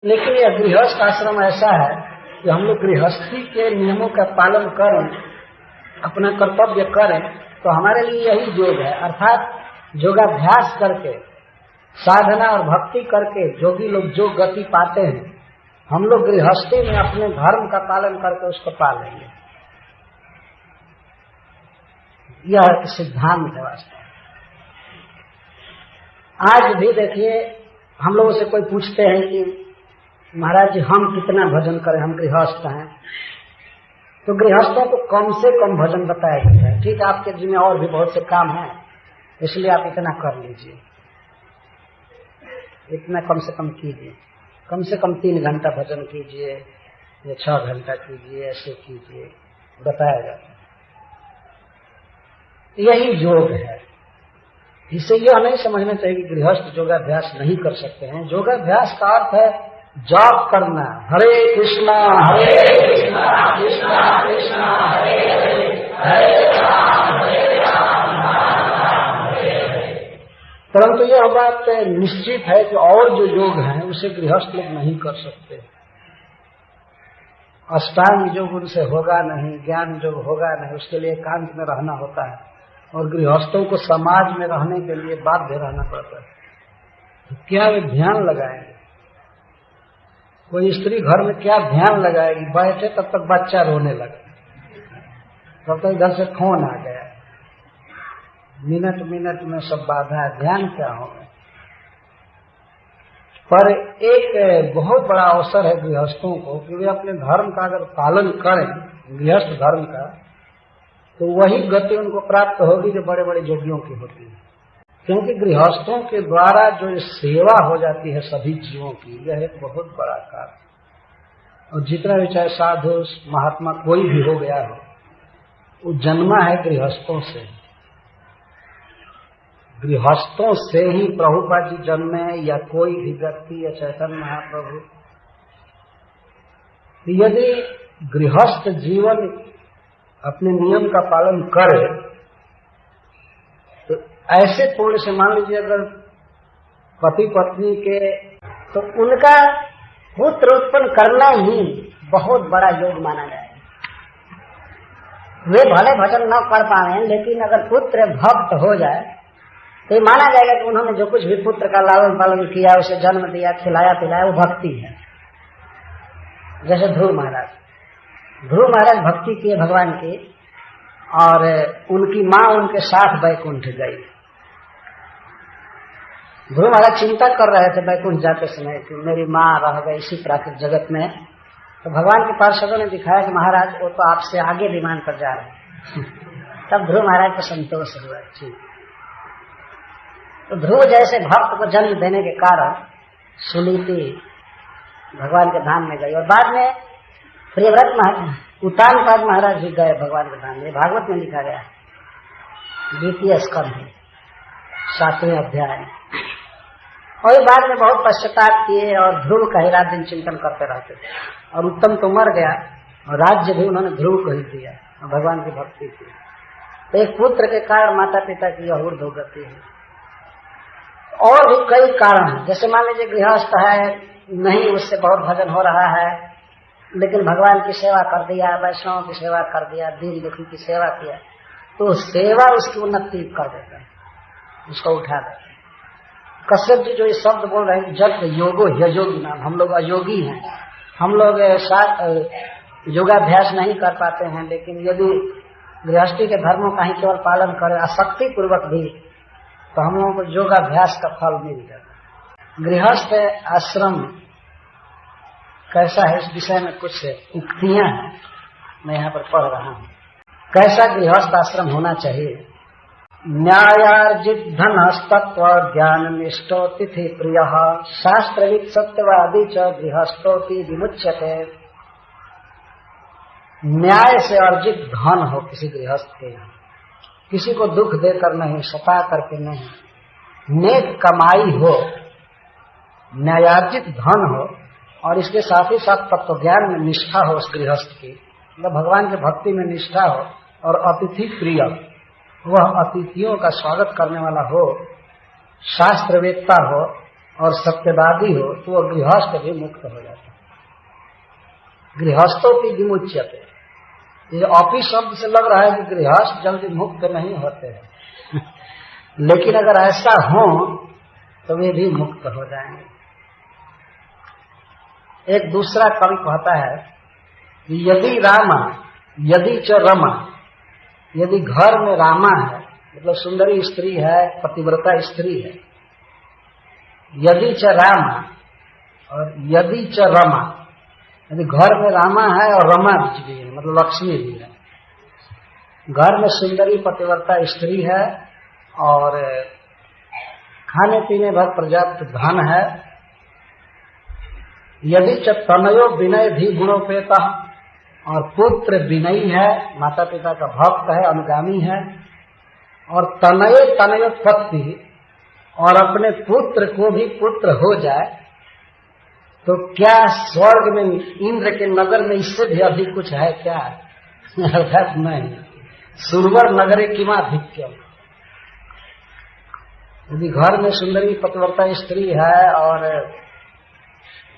लेकिन यह गृहस्थ आश्रम ऐसा है कि हम लोग गृहस्थी के नियमों का पालन करें, अपना कर्तव्य करें, तो हमारे लिए यही योग है। अर्थात योगाभ्यास करके, साधना और भक्ति करके जोगी लोग जो गति पाते हैं, हम लोग गृहस्थी में अपने धर्म का पालन करके उसको पा लेंगे। यह सिद्धांत है वास्तव। आज भी देखिए, हम लोगों से कोई पूछते हैं कि महाराज जी हम कितना भजन करें, हम गृहस्थ हैं, तो गृहस्थों को कम से कम भजन बताया जाता है। ठीक है, आपके जिम्मे और भी बहुत से काम हैं, इसलिए आप इतना कर लीजिए, इतना कम से कम कीजिए, कम से कम 3 घंटा भजन कीजिए या 6 घंटा कीजिए, ऐसे कीजिए, बताया जाता है। यही योग है। इसे यह नहीं समझना चाहिए कि गृहस्थ योगाभ्यास नहीं कर सकते हैं। योगाभ्यास का अर्थ है जप करना, हरे कृष्णा कृष्णा कृष्णा हरे हरे, हरे राम राम हरे हरे। परंतु यह बात निश्चित है कि और जो योग हैं उसे गृहस्थ लोग नहीं कर सकते। अष्टांग योग उनसे होगा नहीं, ज्ञान योग होगा नहीं, उसके लिए एकांत में रहना होता है, और गृहस्थों को समाज में रहने के लिए बाध्य रहना पड़ता है। तो क्या वे ध्यान लगाएंगे? कोई स्त्री घर में क्या ध्यान लगाएगी? बैठे तब तक बच्चा रोने लगा, तब तक इधर से फोन आ गया, मिनट मिनट में सब बाधा, ध्यान क्या होगा? पर एक बहुत बड़ा अवसर है गृहस्थों को कि वे अपने धर्म का अगर पालन करें, गृहस्थ धर्म का, तो वही गति उनको प्राप्त होगी जो बड़े बड़े योगियों की होती है। क्योंकि गृहस्थों के द्वारा जो सेवा हो जाती है सभी जीवों की, यह एक बहुत बड़ा कार्य। और जितना भी चाहे साधु महात्मा कोई भी हो गया हो, वो जन्मा है गृहस्थों से। गृहस्थों से ही प्रभुपाद जी जन्मे, या कोई भी व्यक्ति, या चैतन्य महाप्रभु। यदि गृहस्थ जीवन अपने नियम का पालन करे, तो ऐसे थोड़े से मान लीजिए अगर पति पत्नी के, तो उनका पुत्र उत्पन्न करना ही बहुत बड़ा योग माना जाएगा। वे भले भजन न कर पाए, लेकिन अगर पुत्र भक्त हो जाए तो ये माना जाएगा कि उन्होंने जो कुछ भी पुत्र का लालन पालन किया, उसे जन्म दिया, खिलाया पिलाया, वो भक्ति है। जैसे ध्रुव महाराज भक्ति किए भगवान की, और उनकी माँ उनके साथ बैकुंठ गई। ध्रुव महाराज चिंता कर रहे थे बैकुंठ जाते समय कि मेरी माँ रह गई इसी प्राकृतिक जगत में। तो भगवान के पार्षदों ने दिखाया कि महाराज वो तो आपसे आगे विमान पर जा रहे हैं। तब ध्रुव महाराज को संतोष हुआ। ठीक, तो ध्रुव जैसे भक्त को जन्म देने के कारण सुनीति भगवान के धाम में गई, और बाद में प्रियव्रत महाराज, उत्तानपाद महाराज भी गए भगवान के धाम में। भागवत में लिखा गया, 2 स्कंध 7वें अध्याय। और बाद में बहुत पश्चाताप किए, और ध्रुव का ही रात दिन चिंतन करते रहते थे। और उत्तम तो मर गया, और राज्य भी उन्होंने ध्रुव को ही दिया, और भगवान की भक्ति की। तो एक पुत्र के कारण माता पिता की यह ऊर्ध्व गति है। और भी कई कारण हैं। जैसे मान लीजिए गृहस्थ है, नहीं उससे बहुत भजन हो रहा है, लेकिन भगवान की सेवा कर दिया, वैष्णव की सेवा कर दिया, दीन दुखी की सेवा किया, तो सेवा उसकी उन्नति कर देता है, उसको उठा देता है। कश्यप जी जो ये शब्द बोल रहे हैं, जब योगो ययोगी नाम, हम लोग अयोगी हैं, हम लोग योगाभ्यास नहीं कर पाते हैं, लेकिन यदि गृहस्थी के धर्मों का ही केवल पालन करें आसक्ति पूर्वक भी, तो हम लोगों को योगाभ्यास का फल मिल जाता। गृहस्थ आश्रम कैसा है, इस विषय में कुछ उक्तियां हैं, मैं यहाँ पर पढ़ रहा हूँ। कैसा गृहस्थ आश्रम होना चाहिए? न्यायार्जित धनस्तत्व ज्ञान निष्ठो तिथि प्रिय शास्त्रविद सत्यवादी च गृहस्थोति विमुच्यते। न्याय से अर्जित धन हो किसी गृहस्थ के, किसी को दुख देकर नहीं, सता करके नहीं, नेक कमाई हो, न्यायार्जित धन हो, और इसके साथ ही साथ तत्व ज्ञान में निष्ठा हो उस गृहस्थ की, मतलब भगवान की भक्ति में निष्ठा हो, और अतिथि प्रिय, वह अतिथियों का स्वागत करने वाला हो, शास्त्रवेत्ता हो, और सत्यवादी हो तो वह गृहस्थ भी मुक्त हो जाता है। गृहस्थों की विमुच्यते, ये ऑफिस शब्द से लग रहा है कि गृहस्थ जल्दी मुक्त नहीं होते हैं लेकिन अगर ऐसा हो तो वे भी मुक्त हो जाएंगे। एक दूसरा कवि कहता है कि यदि रामा यदि च रमा, यदि घर में रामा है मतलब सुंदरी स्त्री है, पतिव्रता स्त्री है, यदि च रामा और यदि च रमा, यदि घर में रामा है और रमा भी है मतलब लक्ष्मी भी है, घर में सुंदरी पतिव्रता स्त्री है और खाने पीने भर पर्याप्त धन है, यदि च तनयो विनय भी गुणोपेता, और पुत्र विनयी है, माता पिता का भक्त है, अनुगामी है, और तनये तनयोत्पत्ति, और अपने पुत्र को भी पुत्र हो जाए, तो क्या स्वर्ग में इंद्र के नगर में इससे भी अधिक कुछ है क्या? अर्थात नहीं। सुरवर नगरे किमाधिक्यम, यदि घर में सुंदरी पतिव्रता स्त्री है और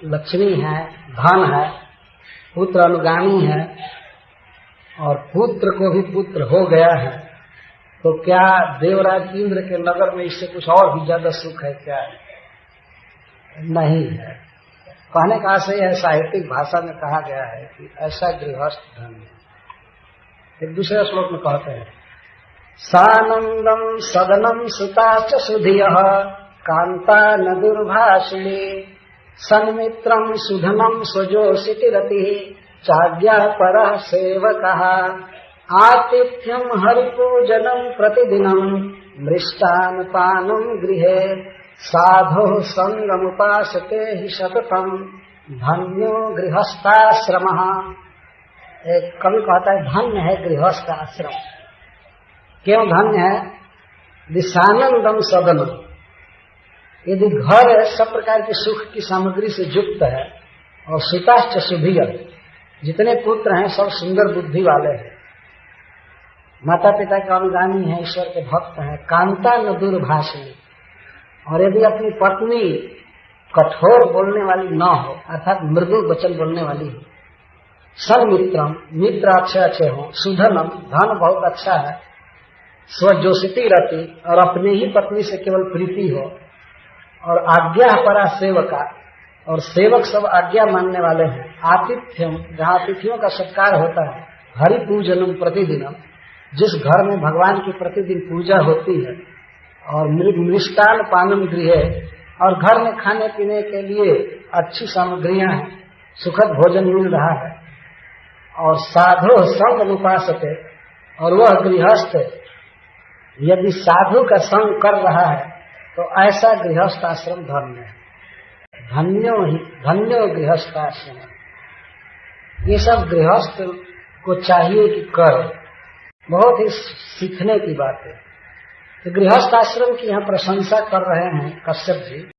लक्ष्मी है, धन है, पुत्र अनुगामी है और पुत्र को भी पुत्र हो गया है, तो क्या देवराज इंद्र के नगर में इससे कुछ और भी ज्यादा सुख है क्या? नहीं है। कहने का आशय है, साहित्यिक भाषा में कहा गया है कि ऐसा गृहस्थ धन है। एक दूसरे श्लोक में कहते हैं, सानंदम सदनम सुताच सुधियः कांता न दुर्भाषिणी सन्मित्रम सुधनम स्वजोषिति रति चाज्ञा परः सेवकः आतिथ्यम हरिपूजनम प्रतिदिनम मृष्टान पानम गृहे साधो संगमुपासते हि सततम धन्यो गृहस्थाश्रमः। एक कवि कहता है धन्य है गृहस्थ आश्रम। क्यों धन्य है? दिशानंदम सदनम, यदि घर सब प्रकार की सुख की सामग्री से युक्त है और सुताश्च सुधिय, जितने पुत्र हैं सब सुंदर बुद्धि वाले हैं, माता पिता के अनुगामी हैं, ईश्वर के भक्त हैं, कांता न दुर्भाषिणी, और यदि अपनी पत्नी कठोर बोलने वाली न हो अर्थात मृदु वचन बोलने वाली हो, सन्मित्रम, मित्र अच्छे हो, सुधनम, धन बहुत अच्छा है, स्वजोषिति रति, और अपने ही पत्नी से केवल प्रीति हो, और आज्ञा परा सेवका, और सेवक सब आज्ञा मानने वाले हैं, आतिथ्यम, जहाँ अतिथियों का सत्कार होता है, हरि पूजनम प्रतिदिनम, जिस घर में भगवान की प्रतिदिन पूजा होती है, और मृष्टान पानम गृह, और घर में खाने पीने के लिए अच्छी सामग्रियां हैं, सुखद भोजन मिल रहा है, और साधो संग उपासते, और वह गृहस्थ यदि साधु का संग कर रहा है तो ऐसा गृहस्थ आश्रम धन्य है। धन्यो गृहस्थ आश्रम। ये सब गृहस्थ को चाहिए कि करे, बहुत ही सीखने की बात है। तो गृहस्थ आश्रम की यहाँ प्रशंसा कर रहे हैं कश्यप जी।